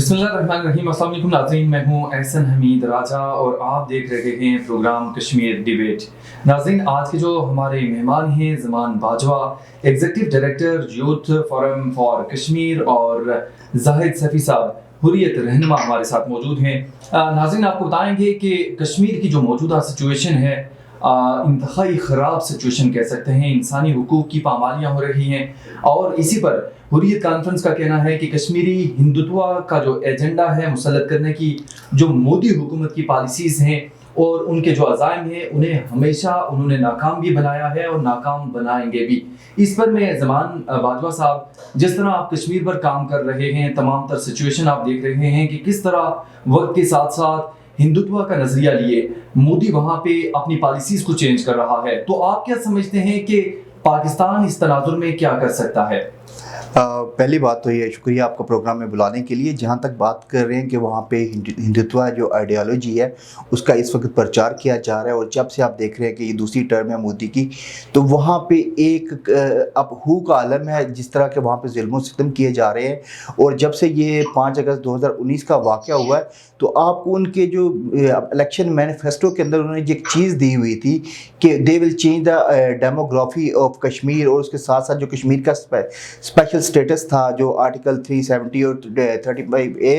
बिस्मिल्लाहिर्रहमानिर्रहीम। अस्सलाम वालेकुम नाज़रीन, मैं हूं एहसन हमीद राजा और आप देख रहे हैं प्रोग्राम कश्मीर डिबेट। नाज़रीन, आज के जो हमारे मेहमान हैं Zaman Bajwa, executive director youth forum for Kashmir, और जाहिद सफ़ी साहब हुर्रियत रहनुमा हमारे साथ मौजूद हैं। नाज़रीन, आपको बताएंगे कि कश्मीर की जो मौजूदा सिचुएशन है इंतहाई ख़राब सिचुएशन कह सकते हैं, इंसानी हुकूक की पामालियाँ हो रही हैं और इसी पर हुर्रियत कॉन्फ्रेंस का कहना है कि कश्मीरी हिंदुत्व का जो एजेंडा है मुसल्लत करने की, जो मोदी हुकूमत की पॉलिसीज़ हैं और उनके जो अज़ाइम हैं, उन्हें हमेशा उन्होंने नाकाम भी बनाया है और नाकाम बनाएंगे भी। इस पर मैं ज़मान बाजवा साहब, जिस तरह आप कश्मीर पर काम कर रहे हैं, तमाम तर सिचुएशन आप देख रहे हैं कि किस तरह वक्त के साथ साथ हिंदुत्व का नजरिया लिए मोदी वहां पे अपनी पॉलिसीज को चेंज कर रहा है, तो आप क्या समझते हैं कि पाकिस्तान इस तनाजुर में क्या कर सकता है? पहली बात तो ये शुक्रिया आपको प्रोग्राम में बुलाने के लिए। जहाँ तक बात कर रहे हैं कि वहाँ पे हिंदुत्व जो आइडियोलॉजी है उसका इस वक्त प्रचार किया जा रहा है, और जब से आप देख रहे हैं कि ये दूसरी टर्म है मोदी की, तो वहाँ पे एक अब हू का आलम है जिस तरह के वहाँ पे जुल्म सितम किए जा रहे हैं। और जब से ये 5 अगस्त 2019 का वाक़या हुआ है, तो आपको उनके जो इलेक्शन मैनिफेस्टो के अंदर उन्होंने एक चीज़ दी हुई थी कि they will change the demography of Kashmir, और उसके साथ साथ जो कश्मीर का स्पेशल स्टेटस था जो आर्टिकल 370 और 35A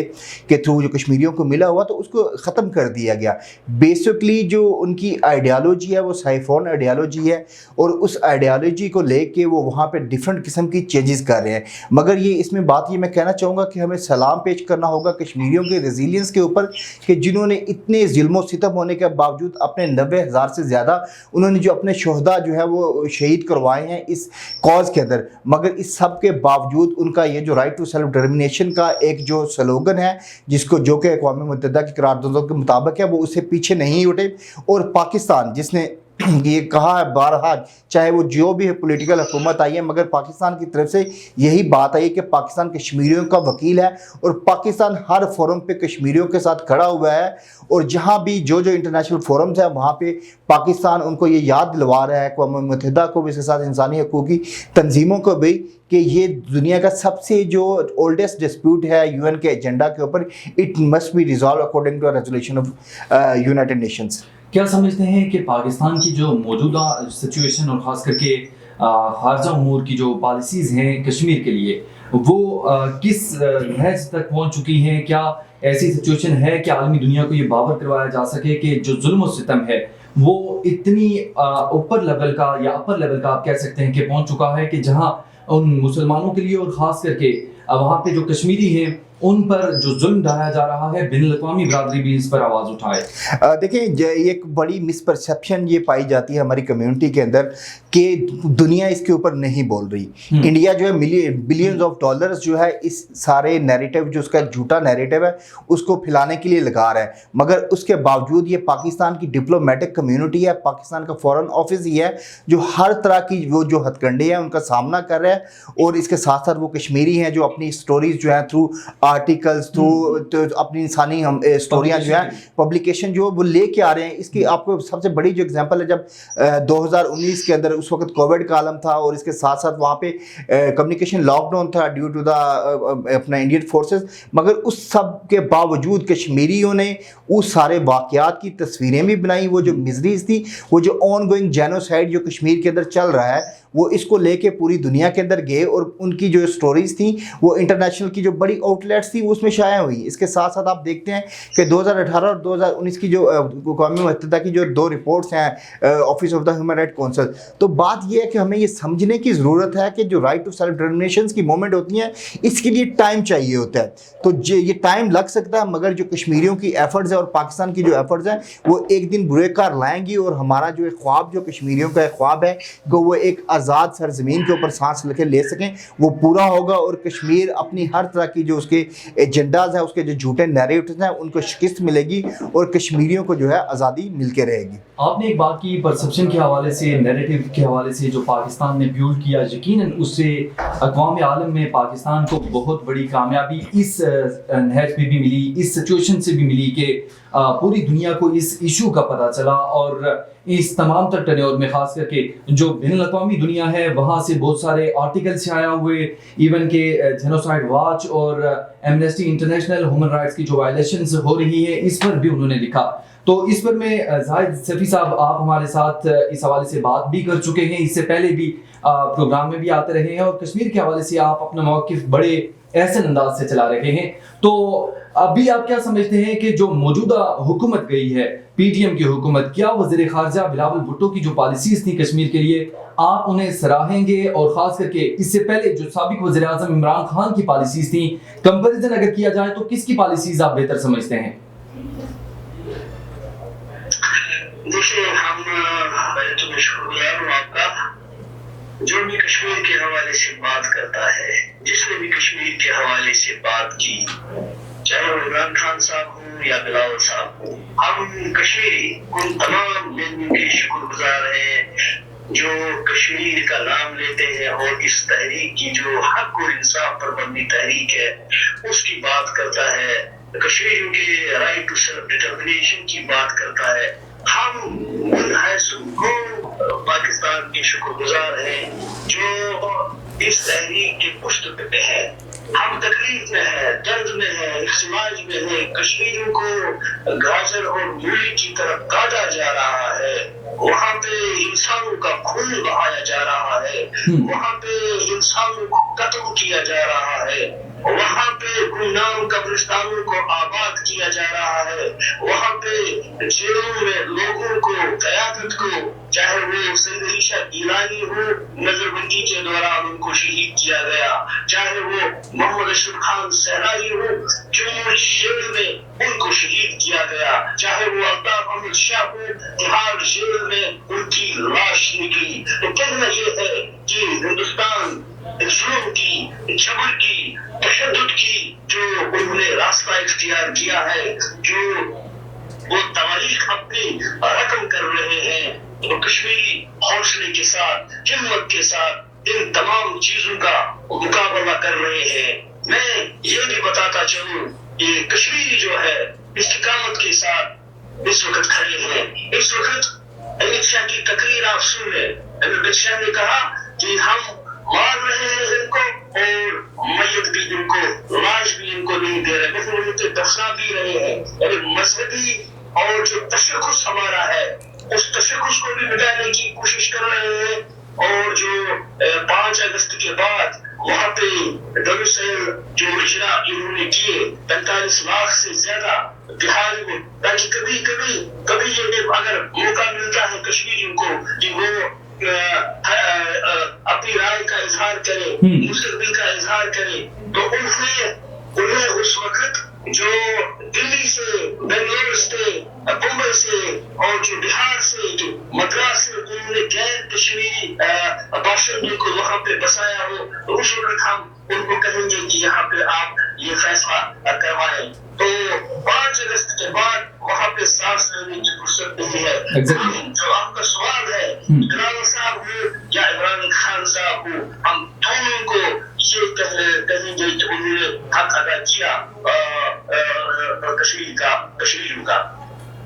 के थ्रू जो कश्मीरियों को मिला हुआ, तो उसको ख़त्म कर दिया गया। बेसिकली जो उनकी आइडियालॉजी है वो साइफोन आइडियालॉजी है, और उस आइडियालॉजी को लेके वो वहाँ पे डिफरेंट किस्म की चेंजेस कर रहे हैं। मगर ये इसमें बात ये मैं कहना चाहूँगा कि हमें सलाम पेश करना होगा कश्मीरियों के रेजिलियंस के ऊपर कि जिन्होंने इतने जुल्म सितम होने के बावजूद अपने 90,000 से ज़्यादा उन्होंने जो अपने शोहदा जो है वो शहीद करवाए हैं इस कॉज के अंदर। मगर इस सब के बावजूद उनका ये जो राइट टू सेल्फ डिटर्मिनेशन का एक जो स्लोगन है, जिसको जो कि अक़वाम मुत्तहिदा की करारदादों के मुताबिक है, वो उससे पीछे नहीं उठे। और पाकिस्तान जिसने ये कहा है बारहा, चाहे वो जो भी पॉलिटिकल हुकूमत आई है, मगर पाकिस्तान की तरफ से यही बात आई कि पाकिस्तान कश्मीरियों का वकील है और पाकिस्तान हर फोरम पे कश्मीरियों के साथ खड़ा हुआ है। और जहाँ भी जो इंटरनेशनल फोरम्स हैं वहाँ पे पाकिस्तान उनको ये याद दिलवा रहा है, अक़वाम मुत्तहिदा को भी, इसके साथ इंसानी हकूक़ की तंजीमों को भी, कि ये दुनिया का सबसे जो ओल्डेस्ट डिस्प्यूट है यूएन के एजेंडा के ऊपर, it must be resolve according to resolution of United Nations. क्या समझते हैं कि पाकिस्तान की जो मौजूदा सिचुएशन और ख़ास करके खारजा उमूर की जो पॉलिसीज़ हैं कश्मीर के लिए, वो किस नहज तक पहुंच चुकी हैं? क्या ऐसी सिचुएशन है कि आलमी दुनिया को ये बावर करवाया जा सके कि जो जुल्म सितम है वो इतनी ऊपर लेवल का या अपर लेवल का आप कह सकते हैं कि पहुंच चुका है कि जहां उन मुसलमानों के लिए और ख़ास करके वहाँ पे जो कश्मीरी हैं उन पर जो जुल्म ढाया जा रहा है, बिनुल-अक़वामी बरादरी भी इस पर आवाज़ उठाए? देखिए, एक बड़ी मिसपरसेप्शन ये पाई जाती है हमारी कम्युनिटी के अंदर कि दुनिया इसके ऊपर नहीं बोल रही। इंडिया जो है बिलियंस ऑफ डॉलर्स जो है इस सारे नैरेटिव, जो उसका झूठा नैरेटिव है, उसको फैलाने के लिए लगा रहा है। मगर उसके बावजूद ये पाकिस्तान की डिप्लोमेटिक कम्युनिटी है, पाकिस्तान का फॉरेन ऑफिस ही है जो हर तरह की वो जो हथकंडे हैं उनका सामना कर रहा है। और इसके साथ साथ वो कश्मीरी हैं जो अपनी स्टोरीज जो है थ्रू आर्टिकल्स, थ्रू अपनी इंसानी हम स्टोरियाँ जो है पब्लिकेशन जो वो लेके आ रहे हैं। इसकी आपको सबसे बड़ी जो एग्जांपल है, जब 2019 के अंदर उस वक्त कोविड का आलम था और इसके साथ साथ वहाँ पे कम्युनिकेशन लॉकडाउन था ड्यू टू द अपना इंडियन फोर्सेस, मगर उस सब के बावजूद कश्मीरियों ने उस सारे वाक़यात की तस्वीरें भी बनाई। वो जो मिजरीज थी, वो जो ऑन गोइंग जेनोसाइड जो कश्मीर के अंदर चल रहा है, वो इसको लेके पूरी दुनिया के अंदर गए और उनकी जो स्टोरीज थी वो इंटरनेशनल की जो बड़ी आउटलेट्स थी उसमें शाया हुई। इसके साथ साथ आप देखते हैं कि 2018 और 2019 की जो अक़वाम मुत्तहिदा की जो 2 रिपोर्ट्स हैं office of the human right council, तो बात यह है कि हमें ये समझने की ज़रूरत है कि जो राइट टू सेल्फ डिटर्मिनेशन की मूवमेंट होती हैं इसके लिए टाइम चाहिए होता है। तो ये टाइम लग सकता है, मगर जो कश्मीरियों की एफर्ट्स है और पाकिस्तान की जो एफर्ट्स हैं वो एक दिन बुरे कार लाएंगी, और हमारा जो एक ख्वाब, जो कश्मीरियों का एक ख्वाब है कि वो एक आज़ाद सरजमीन के ऊपर सांस लेके ले सकें, वो पूरा होगा। और कश्मीर अपनी हर तरह की जो उसके एजेंडाज हैं, उसके जो झूठे नैरेटिव्स हैं, उनको शिकस्त मिलेगी और कश्मीरियों को जो है आज़ादी मिल के रहेगी। आपने एक बात की परसेप्शन के हवाले से, नैरेटिव के हवाले से जो पाकिस्तान ने बिल्ड किया, यकीनन उससे अक़वाम आलम में पाकिस्तान को बहुत बड़ी कामयाबी इस नहज पे भी मिली, इस सिचुएशन से भी मिली कि पूरी दुनिया को इस इशू का पता चला और इस तमाम तर टेन्योर में, खास करके जो बैनुल-अक़वामी दुनिया है वहाँ से बहुत सारे आर्टिकल्स आया हुए, इवन के जेनोसाइड वॉच और एमनेस्टी इंटरनेशनल ह्यूमन राइट्स की जो वायलेशंस हो रही है इस पर भी उन्होंने लिखा। तो इस पर मैं जाहिद सफ़ी साहब, आप हमारे साथ इस हवाले से बात भी कर चुके हैं, इससे पहले भी प्रोग्राम में भी आते रहे हैं और कश्मीर के हवाले से आप अपना मौक़िफ़ बड़े ऐसे अंदाज से चला रहे हैं। तो अभी आप क्या समझते हैं कि जो मौजूदा हुकूमत गई है, PTM की हुकूमत, क्या वज़ीर ख़ारजा बिलावल भुट्टो की जो पॉलिसीज़ थी कश्मीर के लिए, आप उन्हें सराहेंगे? और ख़ास करके इससे पहले जो साबिक़ वज़ीर आज़म इमरान खान की पॉलिसीज़ थी, कंपैरिजन अगर किया जाए तो किसकी पॉलिसीज़ आप बेहतर समझते हैं? देखिए, हम पहले तो मैं शुक्रिया हूँ आपका। जो भी कश्मीर के हवाले से बात करता है, जिसने भी कश्मीर के हवाले से बात की, चाहे वो इमरान खान साहब हो या बिलावल साहब हो, हम कश्मीरी उन तमाम लोगों के शुक्रगुजार हैं जो कश्मीर का नाम लेते हैं और इस तहरीक की जो हक और इंसाफ पर मबनी तहरीक है उसकी बात करता है, कश्मीरियों के राइट टू सेल्फ डिटर्मिनेशन की बात करता है। हम उन हैसुम को पाकिस्तान के शुक्रगुजार हैं जो इस तहरीक के पुष्ट पे है। हम तकलीफ में है, दर्द में है, इख्तिलाज में है, कश्मीरियों को गाजर और मूली की तरफ काटा जा रहा है, वहाँ पे इंसानों का खून बहाया जा रहा है, वहाँ पे इंसानों को कत्ल किया जा रहा है, वहाँ पे गुमनाम कब्रिस्तानों को आबाद किया जा रहा है, वहाँ पे जेलों में लोगों को, क़यादत को, चाहे वो सैयद ईशा गिलानी हो, नजरबंदी के दौरान उनको शहीद किया गया, चाहे वो मोहम्मद अशरफ खान सहराई हो, जम्मू जेल में उनको शहीद किया गया, चाहे वो अल्ताफ अहमद शाह हो, तिहाड़ जेल में उनकी लाश निकली। तो कहना ये है कि हिंदुस्तान जुल्म की, जबर की, तशद्दुद की जो उन्होंने रास्ता इख्तियार किया है, जो वो तारीख अपनी रकम कर रहे हैं, तो कश्मीरी हौसले के साथ, हिम्मत के साथ इन तमाम चीजों का मुकाबला कर रहे हैं। मैं ये भी बताता चलूं कि कश्मीरी जो है इस्तिकामत के साथ इस वक्त खड़े हैं। इस वक्त अमित शाह की तकरीर आप सुन लें, अमित शाह ने कहा कि हम मार रहे हैं इनको और मैयत भी इनको, लाश भी इनको नहीं दे रहे, लेकिन उनको दफना भी रहे हैं। अरे मजहबी और जो तशख़्ख़ुस हमारा है उस तशख़्ख़ुस को भी मिटाने की कोशिश कर रहे हैं। और जो 5 अगस्त के बाद वहाँ पे डोमिसाइल जो इजरा इन्होंने किए 45 लाख से ज्यादा बिहार में, ताकि कभी ये अगर मौका मिलता है कश्मीरियों को कि वो अपनी राय का इजहार करे, मुस्तक़बिल का इजहार करे, तो उन्हें उस वक्त जो दिल्ली से, बेंगलोर से, मुंबई से और जो बिहार से, जो मद्रास से उन्होंने गैर कश्मीरी बाशिंदों को वहाँ पे बसाया हो, तो उस वक्त हम उनको कहेंगे कि यहाँ पे आप ये फैसला करवाएं। तो 5 अगस्त के बाद वहाँ पे सांस लेने की फुर्सत नहीं है। जो आपका सवाल है, बिलावल साहब हो या इमरान खान साहब हो, हम दोनों को ये कहेंगे कि उन्होंने हक अदा किया कश्मीरियों का।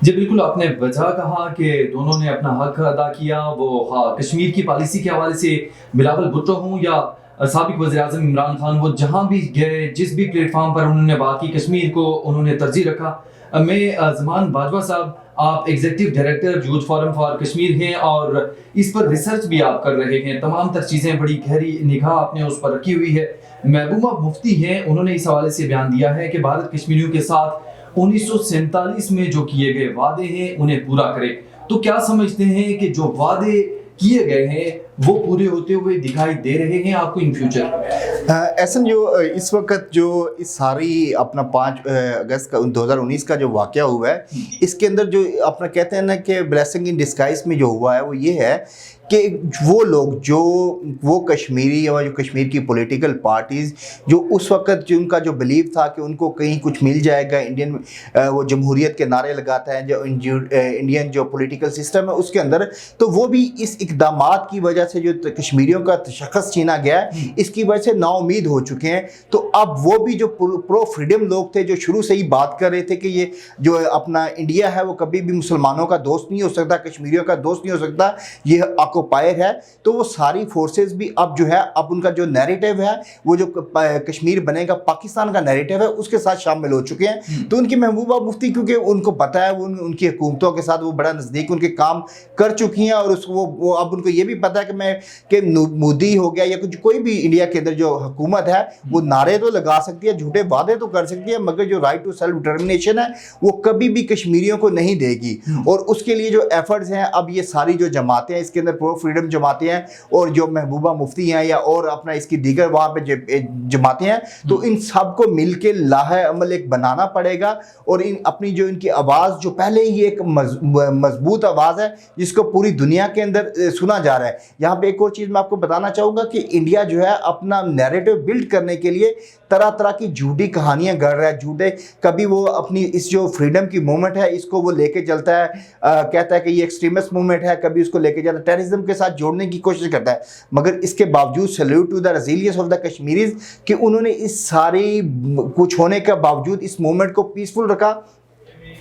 जी बिल्कुल, आपने वजह कहा कि दोनों ने अपना हक अदा किया। वो हाँ, कश्मीर की पॉलिसी के हवाले से बिलावल भुट्टो हूँ या साबिक वज़ीर आज़म इमरान खान, वो जहाँ भी गए, जिस भी प्लेटफॉर्म पर उन्होंने बात की, कश्मीर को उन्होंने तरजीह रखा। मैं ज़मान बाजवा साहब, आप executive director youth forum for Kashmir हैं और इस पर रिसर्च भी आप कर रहे हैं, तमाम तर चीज़ें बड़ी गहरी निगाह आपने उस पर रखी हुई है। महबूबा मुफ्ती हैं, उन्होंने इस हवाले से बयान दिया है कि भारत कश्मीरियों के साथ 1947 में जो किए गए वादे हैं उन्हें पूरा करे। तो क्या समझते हैं कि जो वादे किए गए हैं वो पूरे होते हुए दिखाई दे रहे हैं आपको इन फ्यूचर? ऐसा जो इस वक्त जो इस सारी अपना 5 अगस्त का 2019 का जो वाक़या हुआ है, इसके अंदर जो अपना कहते हैं ना कि ब्लेसिंग इन डिस्गाइज में जो हुआ है वो ये है कि वो लोग जो वो कश्मीरी या जो कश्मीर की पॉलिटिकल पार्टीज़ जो उस वक्त जिनका जो बिलीव था कि उनको कहीं कुछ मिल जाएगा, इंडियन वो जमहूरियत के नारे लगाता है जो इंडियन जो पॉलिटिकल सिस्टम है उसके अंदर, तो वो भी इस इक़दामात की वजह से जो कश्मीरियों का तशख़्ख़ुस छीना गया है, इसकी वजह से 9 नाउमीद हो चुके हैं। तो अब वो भी जो प्रो फ्रीडम लोग थे, जो शुरू से ही बात कर रहे थे कि ये जो अपना इंडिया है वो कभी भी मुसलमानों का दोस्त नहीं हो सकता, कश्मीरियों का दोस्त नहीं हो सकता, ये ऑक्युपायर है, तो वो सारी फोर्सेस भी अब जो है, अब उनका जो नैरेटिव है, वो जो कश्मीर बनेगा पाकिस्तान का नैरेटिव है, उसके साथ शामिल हो चुके हैं। तो उनकी महबूबा मुफ्ती, क्योंकि उनको पता है, वो उनकी हुकूमतों के साथ वो बड़ा नज़दीक उनके काम कर चुकी हैं, और वो अब उनको ये भी पता है कि मोदी हो गया या कुछ कोई भी इंडिया के अंदर जो हुकूमत है वो नारे तो लगा सकती है, झूठे वादे तो कर सकती है, मगर जो राइट टू सेल्फ डिटर्मिनेशन है वो कभी भी कश्मीरियों को नहीं देगी। और उसके लिए जो एफर्ट्स हैं, अब ये सारी जो जमातें हैं, इसके अंदर प्रो फ्रीडम जमातें हैं और जो महबूबा मुफ्ती हैं या और अपना इसकी दीगर वहाँ पे जमातें हैं, तो इन सब को मिल के लाहे अमल एक बनाना पड़ेगा। और इन अपनी जो इनकी आवाज़ जो पहले ही एक मजबूत आवाज़ है जिसको पूरी दुनिया के अंदर सुना जा रहा है। यहाँ पे एक और चीज़ मैं आपको बताना चाहूँगा कि इंडिया जो है अपना नैरेटिव बिल्ड करने के लिए तरह तरह की झूठी कहानियाँ गढ़ रहा है, झूठे, कभी वो अपनी इस जो फ्रीडम की मूवमेंट है इसको वो लेके चलता है, कहता है कि ये एक्सट्रीमिस्ट मूवमेंट है, कभी उसको लेके जाता है, टेररिज्म के साथ जोड़ने की कोशिश करता है। मगर इसके बावजूद salute to the resilience of the Kashmiris कि उन्होंने इस सारी कुछ होने के बावजूद इस मूवमेंट को पीसफुल रखा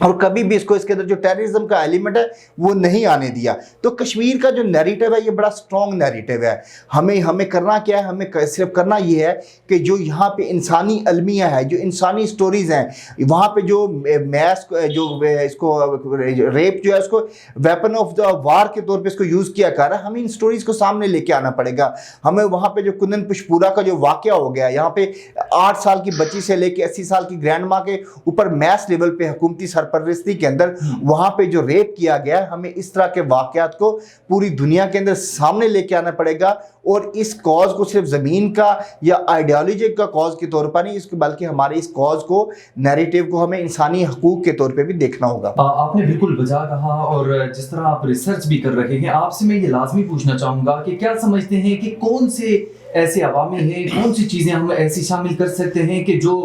और कभी भी इसको इसके अंदर जो टेररिज्म का एलिमेंट है वो नहीं आने दिया। तो कश्मीर का जो नैरेटिव है ये बड़ा स्ट्रॉन्ग नैरेटिव है। हमें करना क्या है, हमें सिर्फ करना ये है कि जो यहाँ पे इंसानी अलमिया है, जो इंसानी स्टोरीज़ हैं, वहाँ पे जो मैस जो इसको रेप जो है उसको वेपन ऑफ द वार के तौर पे इसको यूज़ किया कर रहा है, हमें इन स्टोरीज़ को सामने लेके आना पड़ेगा। हमें वहाँ पे जो कुंदन पुष्पूरा का जो वाक़या हो गया, यहाँ पे 8 साल की बच्ची से लेके 80 साल की ग्रैंड माँ के ऊपर मैस लेवल पे हुकूमती सरपरस्ती के अंदर वहाँ पे जो रेप किया गया, हमें इस तरह के वाक़यात को पूरी दुनिया के अंदर सामने लेके आना पड़ेगा। और इस कॉज को सिर्फ ज़मीन का या आइडियोलॉजी का कॉज के तौर पर नहीं, बल्कि हमारे इस कॉज को, नैरेटिव को हमें इंसानी हकूक़ के तौर पे भी देखना होगा। आपने बिल्कुल बजा कहा, और जिस तरह आप रिसर्च भी कर रहे हैं, आपसे मैं ये लाजमी पूछना चाहूँगा कि क्या समझते हैं कि कौन से ऐसे अवामिल हैं, कौन सी चीज़ें हम ऐसी शामिल कर सकते हैं कि जो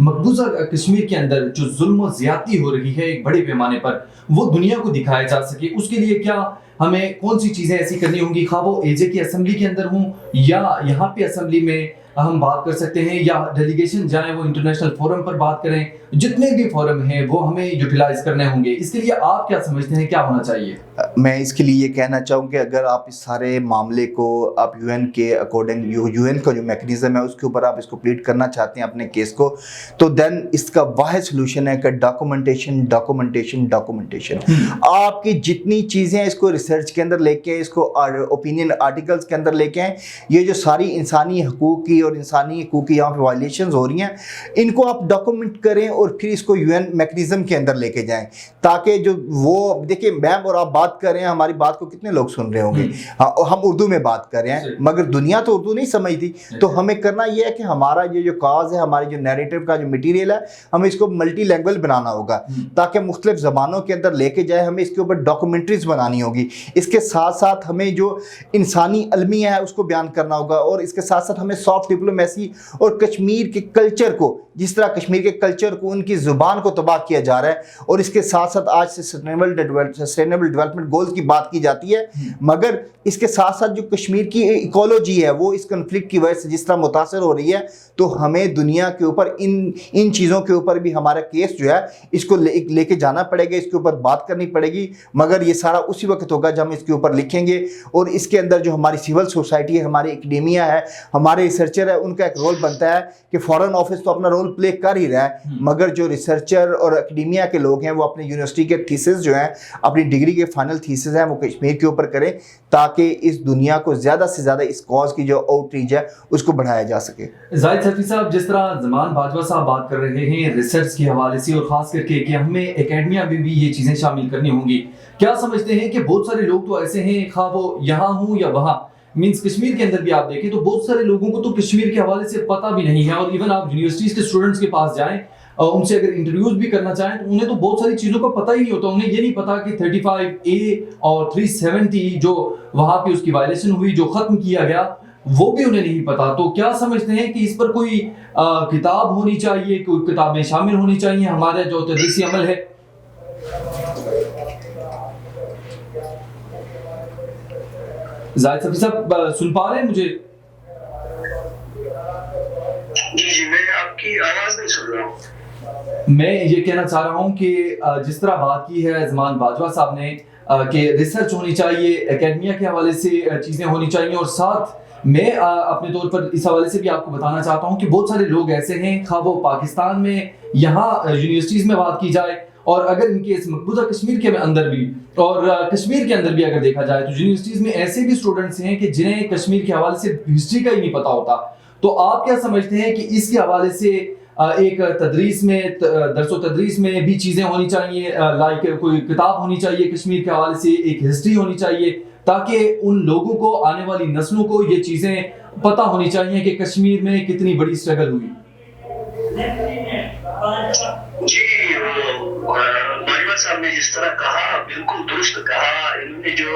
मकबूजा कश्मीर के अंदर जो जुल्म और ज़्यादती हो रही है एक बड़े पैमाने पर, वो दुनिया को दिखाया जा सके। उसके लिए क्या हमें कौन सी चीज़ें ऐसी करनी होंगी, खा वो एजे की असेंबली के अंदर हों या यहाँ पे असेंबली में हम बात कर सकते हैं, या डेलीगेशन जाएं वो इंटरनेशनल फोरम पर बात करें, जितने भी फोरम हैं वो हमें यूटिलाइज करने होंगे। इसके लिए आप क्या समझते हैं, क्या होना चाहिए? मैं इसके लिए ये कहना चाहूँ कि अगर आप इस सारे मामले को आप यूएन के अकॉर्डिंग, यूएन का जो मैकेनिज़्म है उसके ऊपर आप इसको प्लीड करना चाहते हैं अपने केस को, तो देन इसका वाहिद सलूशन है कि डॉक्यूमेंटेशन, डॉक्यूमेंटेशन, डॉक्यूमेंटेशन। आपकी जितनी चीज़ें हैं इसको रिसर्च के अंदर लेके, इसको ओपिनियन आर्टिकल्स के अंदर लेके आएँ। ये जो सारी इंसानी हकूक़ की और इंसानी हकूक़ की यहाँ पर वायलेशंस हो रही हैं, इनको आप डॉक्यूमेंट करें और फिर इसको यूएन मैकेनिज़्म के अंदर लेके जाएं, ताकि जो वो देखिए, मैम और आप बात कर रहे हैं, हमारी बात को कितने लोग सुन रहे होंगे, हम उर्दू में बात कर रहे हैं, मगर दुनिया तो उर्दू नहीं समझती। तो हमें करना ये है कि हमारा ये जो काज है, हमारे जो नैरेटिव का जो मटीरियल है, हमें इसको मल्टी लैंग्वेज बनाना होगा ताकि मुख्तलिफ ज़बानों के अंदर लेके जाए। हमें इसके ऊपर डॉक्यूमेंट्रीज बनानी होगी, इसके साथ साथ हमें जो इंसानी अलमिया है उसको बयान करना होगा, और इसके साथ साथ हमें सॉफ्ट डिप्लोमेसी और कश्मीर के कल्चर को, जिस तरह कश्मीर के कल्चर को, उनकी ज़ुबान को तबाह किया जा रहा है, और इसके साथ साथ आज से सस्टेनेबल डेवलपमेंट गोल्स की बात की जाती है, मगर इसके साथ साथ जो कश्मीर की इकोलॉजी है वो इस कन्फ्लिक्ट की वजह से जिस तरह मुतासर हो रही है, तो हमें दुनिया के ऊपर इन चीज़ों के ऊपर भी हमारा केस जो है इसको लेके जाना पड़ेगा, इसके ऊपर बात करनी पड़ेगी। मगर ये सारा उसी वक्त होगा जब हम इसके ऊपर लिखेंगे, और इसके अंदर जो हमारी सिविल सोसाइटी है, हमारी एकेडेमिया है, हमारे रिसर्चर है, उनका एक रोल बनता है कि फॉरेन ऑफिस तो अपना रोल प्ले कर ही रहा है, मगर जो रिसर्चर और एकेडेमिया के लोग हैं वो अपने यूनिवर्सिटी के थीसिस जो हैं, अपनी डिग्री के फाइनल थीसिस हैं, वो कश्मीर के ऊपर करें, ताकि इस दुनिया को ज़्यादा से ज़्यादा इस कॉज की जो आउटरीच है उसको बढ़ाया जा सके। जाहिद सैफी साहब, जिस तरह ज़मान बाजवा साहब बात कर रहे हैं रिसर्च के हवाले से, और ख़ास करके कि हमें एकेडमिया में भी ये चीज़ें शामिल करनी होंगी, क्या समझते हैं कि बहुत सारे लोग तो ऐसे हैं, खा वो यहाँ हूँ या वहाँ, मीन्स कश्मीर के अंदर भी आप देखें तो बहुत सारे लोगों को तो कश्मीर के हवाले से पता भी नहीं है, और इवन आप यूनिवर्सिटीज़ के स्टूडेंट्स के पास जाएं, उनसे अगर इंटरव्यूज भी करना चाहें तो उन्हें तो बहुत सारी चीज़ों का पता ही नहीं होता। उन्हें ये नहीं पता कि 35A और 370 जो वहाँ पे उसकी वायलेशन हुई, जो ख़त्म किया गया, वो भी उन्हें नहीं पता। तो क्या समझते हैं कि इस पर कोई किताब होनी चाहिए, कोई किताबें शामिल होनी चाहिए हमारे जो तदरीसी अमल है? जाहिद सफी साहब सुन पा रहे हैं मुझे? जी मैं आपकी आवाज नहीं सुन रहा हूँ। मैं ये कहना चाह रहा हूँ कि जिस तरह बात की है ज़मान बाजवा साहब ने कि रिसर्च होनी चाहिए, एकेडमिया के हवाले से चीज़ें होनी चाहिए, और साथ मैं अपने तौर पर इस हवाले से भी आपको बताना चाहता हूँ कि बहुत सारे लोग ऐसे हैं, खा वो पाकिस्तान में यहाँ यूनिवर्सिटीज़ में बात की जाए, और अगर इनके इस मकबूजा कश्मीर के अंदर भी और कश्मीर के अंदर भी अगर देखा जाए तो यूनिवर्सिटीज़ में ऐसे भी स्टूडेंट्स हैं कि जिन्हें कश्मीर के हवाले से हिस्ट्री का ही नहीं पता होता। तो आप क्या समझते हैं कि इसके हवाले से एक तदरीस में, दरसो तदरीस में भी चीज़ें होनी चाहिए, लाइक कोई किताब होनी चाहिए कश्मीर के हवाले से, एक हिस्ट्री होनी चाहिए, ताकि उन लोगों को, आने वाली नस्लों को ये चीज़ें पता होनी चाहिए कि कश्मीर में कितनी बड़ी स्ट्रगल हुई? जी बाजवा साहब ने जिस तरह कहा बिल्कुल दुरुस्त कहा। इन्होंने जो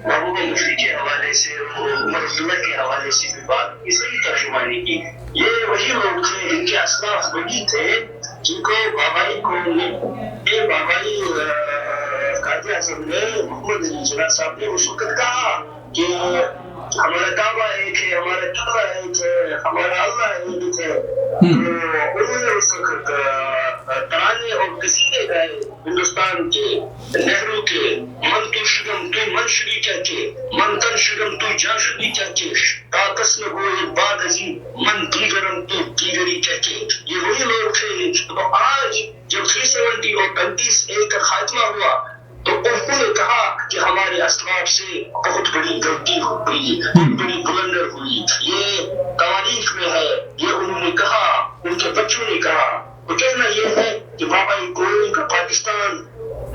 महबूबा मुफ्ती के हवाले से, उमर अब्दुल्ला के हवाले से भी बात की, सही तर्जुमानी की। ये वही लोग थे जिनके असलाफ वही थे जिनको बाबाई काजी आज़म ने, मोहम्मद अली जिन्ना साहब ने उस वक्त कहा कि हमारा काबा एक है, हमारा किबला एक है, हमारा अल्लाह एक है। उन्होंने उस वक्त तराने और कसीदे गाए हिंदुस्तान के, नेहरू के, मन तू शुगम तू मन शुगी क्या के, मन तन शुगम तू जा शुगी क्या के, ताकस न हो एक बात अजी मन दीगरम तू दीगरी क्या के। ये वही लोग थे। तो आज जब 370 और 35A का खात्मा हुआ तो उन्होंने कहा कि हमारे असलाफ से बहुत बड़ी गलती हुई, बहुत बड़ी ब्लंडर हुई, ये तारीख में है। ये उन्होंने कहा, उनके बच्चों ने कहा। तो कहना यह है कि बाबा कौम का पाकिस्तान,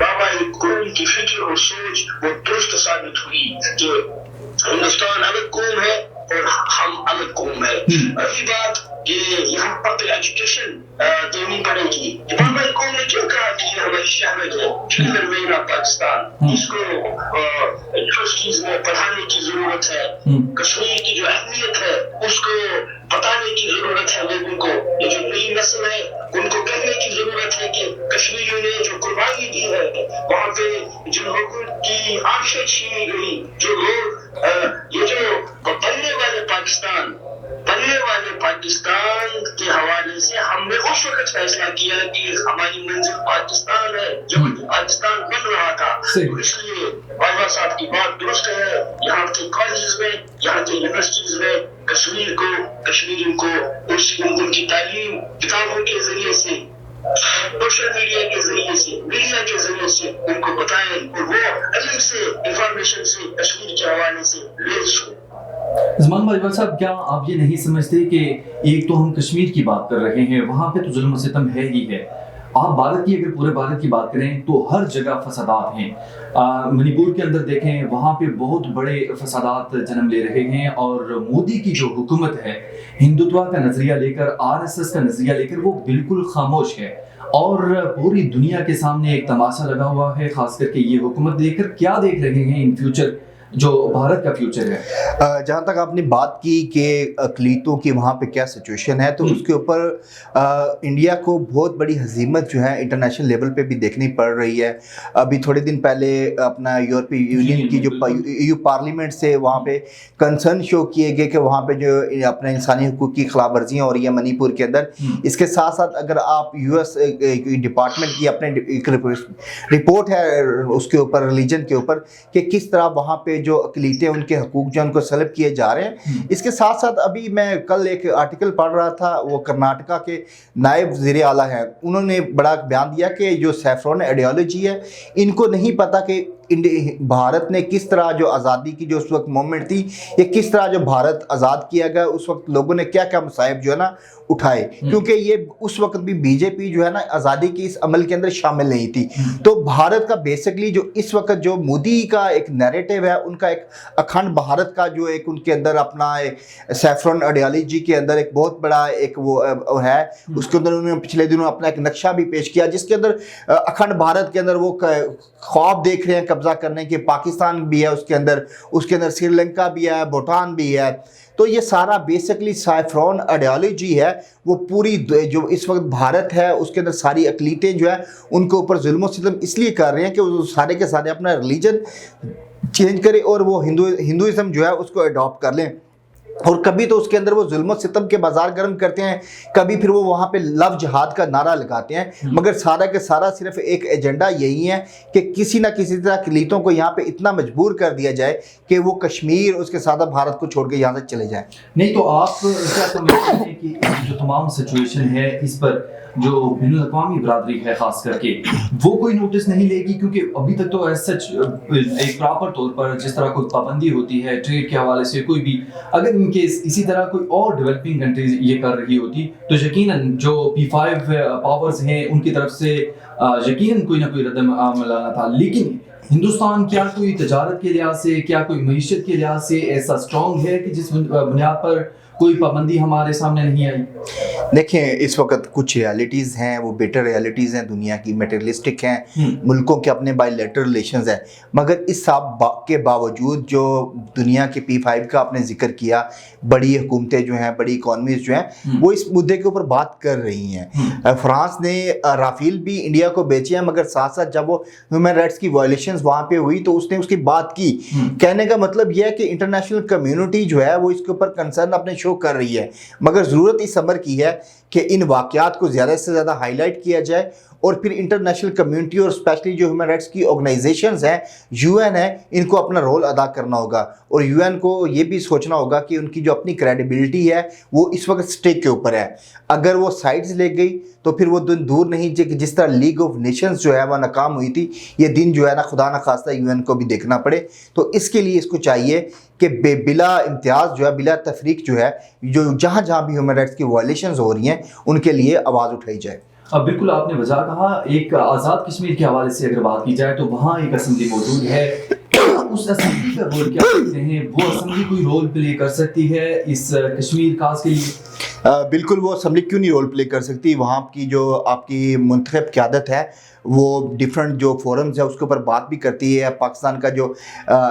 बाबा कौम की फिक्र और सोच वो दुरुस्त साबित हुई कि हिंदुस्तान अलग कौम है और हम अलग कौम है। अभी बात कि यहाँ पर एजुकेशन देनी पड़ेगी। बाबा कौम ने क्यों कहा कि ये हमारी शहरत है, फिक्र मेरा पाकिस्तान, इसको यूनिवर्सिटीज में पढ़ाने की जरूरत है। कश्मीर की जो अहमियत है उसको बताने की जरूरत है लोगों को। ये जो नई नस्ल है उनको कहने की जरूरत है कि कश्मीरियों ने जो कुर्बानी दी है, वहाँ पे जिन लोगों की आंखें छीनी गई, जो लोग ये जो बनने वाले पाकिस्तान के हवाले से हमने उस वक्त फैसला किया कि हमारी मंजिल पाकिस्तान है, जब पाकिस्तान बन रहा था। तो इसलिए बाजवा साहब की बात दुरुस्त है। यहाँ के कॉलेजेस में, यहाँ के यूनिवर्सिटीज में कश्मीरियों को उनकी तालीम किताबों के जरिए से, सोशल मीडिया के जरिए से, मीडिया के जरिए से उनको बताएं और वो इल्म से, इंफॉर्मेशन से, कश्मीर के हवाले से लेस हो। ज़मान बाजवा साहब, क्या आप ये नहीं समझते कि एक तो हम कश्मीर की बात कर रहे हैं, वहाँ पे तो जुल्म सितम है ही है। आप भारत की, अगर पूरे भारत की बात करें तो हर जगह फसादात हैं। मणिपुर के अंदर देखें, वहाँ पे बहुत बड़े फसादात जन्म ले रहे हैं, और मोदी की जो हुकूमत है हिंदुत्व का नज़रिया लेकर, RSS का नज़रिया लेकर, वो बिल्कुल खामोश है, और पूरी दुनिया के सामने एक तमाशा लगा हुआ है। खास करके ये हुकूमत देखकर क्या देख रहे हैं इन फ्यूचर, जो भारत का फ्यूचर है। जहाँ तक आपने बात की कि अक़लीतों की वहाँ पे क्या सिचुएशन है, तो उसके ऊपर इंडिया को बहुत बड़ी हजीमत जो है इंटरनेशनल लेवल पे भी देखनी पड़ रही है। अभी थोड़े दिन पहले अपना यूरोपीय यूनियन की जो EU पार्लियामेंट से वहाँ पे कंसर्न शो किए गए कि वहाँ पे जो अपना इंसानी हुकूक की खिलाफ वर्जियाँ हो रही है मणिपुर के अंदर। इसके साथ साथ अगर आप US डिपार्टमेंट की अपने एक रिपोर्ट है उसके ऊपर, रिलीजन के ऊपर, कि किस तरह वहाँ पे जो अक़लीतें, उनके हकूक जो उनको सल्ब किए जा रहे हैं। इसके साथ साथ अभी मैं कल एक आर्टिकल पढ़ रहा था, वो कर्नाटका के नायब वज़ीर आला हैं, उन्होंने बड़ा बयान दिया कि जो सैफरन आइडियोलॉजी है, इनको नहीं पता कि भारत ने किस तरह जो आज़ादी की जो उस वक्त मोमेंट थी, ये किस तरह जो भारत आज़ाद किया गया, उस वक्त लोगों ने क्या क्या मसाइब जो है ना उठाए, क्योंकि ये उस वक्त भी बीजेपी जो है ना आज़ादी की इस अमल के अंदर शामिल नहीं थी। तो भारत का बेसिकली जो इस वक्त जो मोदी का एक नैरेटिव है, उनका एक अखंड भारत का जो एक उनके अंदर अपना एक सैफरन आइडियोलॉजी के अंदर एक बहुत बड़ा एक वो है, उसके अंदर उन्होंने पिछले दिनों अपना एक नक्शा भी पेश किया, जिसके अंदर अखंड भारत के अंदर वो ख्वाब देख रहे हैं कब्जा करने के। पाकिस्तान भी है उसके अंदर श्रीलंका भी है, भूटान भी है। तो ये सारा बेसिकली सैफरन आइडियोलॉजी है, वो पूरी जो इस वक्त भारत है उसके अंदर सारी अक़लीतें जो है उनके ऊपर जुल्म सितम इसलिए कर रहे हैं कि वो सारे के सारे अपना रिलीजन चेंज करें और वो हिंदुइज़्म जो है उसको अडॉप्ट कर लें। اور کبھی تو اس کے اندر وہ ظلم و ستم کے بازار گرم کرتے ہیں، کبھی پھر وہ وہاں پہ لو جہاد کا نعرہ لگاتے ہیں، مگر سارا کے سارا صرف ایک ایجنڈا یہی ہے کہ کسی نہ کسی طرح اقلیتوں کو یہاں پہ اتنا مجبور کر دیا جائے کہ وہ کشمیر اس کے ساتھ بھارت کو چھوڑ کے یہاں سے چلے جائیں۔ نہیں تو آپ کیا سمجھتے ہیں کہ جو تمام سچویشن ہے اس پر جو بین الاقوامی برادری ہے خاص کر کے وہ کوئی نوٹس نہیں لے گی؟ کیونکہ ابھی تک تو ایز سچ ایک پراپر طور پر جس طرح کوئی پابندی ہوتی ہے ٹریڈ کے حوالے سے کوئی بھی، اگر ان کیس اسی طرح کوئی اور ڈیولپنگ کنٹریز یہ کر رہی ہوتی تو یقیناً جو P5 پاورز ہیں ان کی طرف سے یقیناً کوئی نہ کوئی رد عمل آنا تھا، لیکن ہندوستان کیا کوئی تجارت کے لحاظ سے، کیا کوئی معیشت کے لحاظ سے ایسا اسٹرانگ ہے کہ جس بنیاد پر کوئی پابندی ہمارے سامنے نہیں آئی؟ دیکھیں اس وقت کچھ ریالٹیز ہیں، وہ بیٹر ریالٹیز ہیں، دنیا کی میٹریلسٹک ہیں، ملکوں کے اپنے بائی لیٹرل ریلیشنز ہیں، مگر اس سب کے باوجود جو دنیا کے P5 کا آپ نے ذکر کیا، بڑی حکومتیں جو ہیں، بڑی اکانومیز جو ہیں، وہ اس مدعے کے اوپر بات کر رہی ہیں۔ فرانس نے رافیل بھی انڈیا کو بیچے ہیں، مگر ساتھ ساتھ جب وہ ہیومن رائٹس کی وائلیشنز وہاں پہ ہوئی تو اس نے اس کی بات کی۔ کہنے کا مطلب یہ ہے کہ انٹرنیشنل کمیونٹی جو ہے وہ اس کے اوپر کنسرن اپنے شو کر رہی ہے، مگر ضرورت اس امر کی ہے کہ ان واقعات کو زیادہ سے زیادہ ہائی لائٹ کیا جائے، اور پھر انٹرنیشنل کمیونٹی اور اسپیشلی جو ہیومن رائٹس کی آرگنائزیشنز ہیں، UN ہے، ان کو اپنا رول ادا کرنا ہوگا، اور UN کو یہ بھی سوچنا ہوگا کہ ان کی جو اپنی کریڈیبلٹی ہے وہ اس وقت سٹیک کے اوپر ہے۔ اگر وہ سائڈز لے گئی تو پھر وہ دن دور نہیں کہ جس طرح لیگ آف نیشنز جو ہے وہ ناکام ہوئی تھی، یہ دن جو ہے نا خدا نخواستہ UN کو بھی دیکھنا پڑے۔ تو اس کے لیے اس کو چاہیے کہ بلا امتیاز جو ہے، بلا تفریق جو ہے، جو جہاں جہاں بھی ہیومن رائٹس کی وائلیشنز ہو رہی ہیں ان کے لیے آواز اٹھائی جائے۔ بالکل آپ نے وجہ کہا۔ ایک آزاد کشمیر کے حوالے سے اگر بات کی جائے تو وہاں ایک اسمبلی موجود ہے، اس اسمبلی کا رول کیا کرتے ہیں؟ وہ اسمبلی کوئی رول پلے کر سکتی ہے اس کشمیر کاز کے لیے؟ بالکل، وہ اسمبلی کیوں نہیں رول پلے کر سکتی؟ وہاں کی جو آپ کی منتخب قیادت ہے وہ ڈیفرنٹ جو فورمز ہیں اس کے اوپر بات بھی کرتی ہے۔ پاکستان کا جو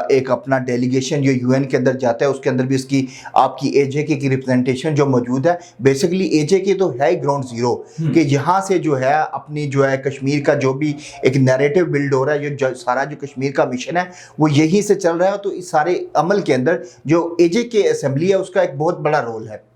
ایک اپنا ڈیلیگیشن جو UN کے اندر جاتا ہے اس کے اندر بھی اس کی آپ کی AJK کی ریپرزنٹیشن جو موجود ہے، بیسیکلی AJK تو ہے ہی گراؤنڈ زیرو، کہ یہاں سے جو ہے اپنی جو ہے کشمیر کا جو بھی ایک نیریٹو بلڈ ہو رہا ہے، جو سارا جو کشمیر کا مشن ہے وہ یہیں سے چل رہا ہے۔ تو اس سارے عمل کے اندر جو AJK اسمبلی ہے اس کا ایک بہت بڑا رول ہے۔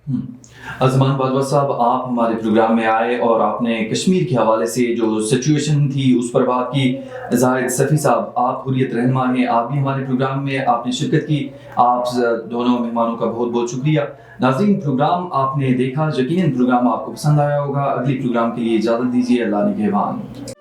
زمان باجوہ صاحب، آپ ہمارے پروگرام میں آئے اور آپ نے کشمیر کے حوالے سے جو سچویشن تھی اس پر بات کی۔ زاہد صفی صاحب، آپ حریت رہنما ہیں، آپ بھی ہمارے پروگرام میں آپ نے شرکت کی، آپ دونوں مہمانوں کا بہت بہت شکریہ۔ ناظرین، پروگرام آپ نے دیکھا، یقیناً پروگرام آپ کو پسند آیا ہوگا۔ اگلی پروگرام کے لیے اجازت دیجیے، اللہ نگہبان۔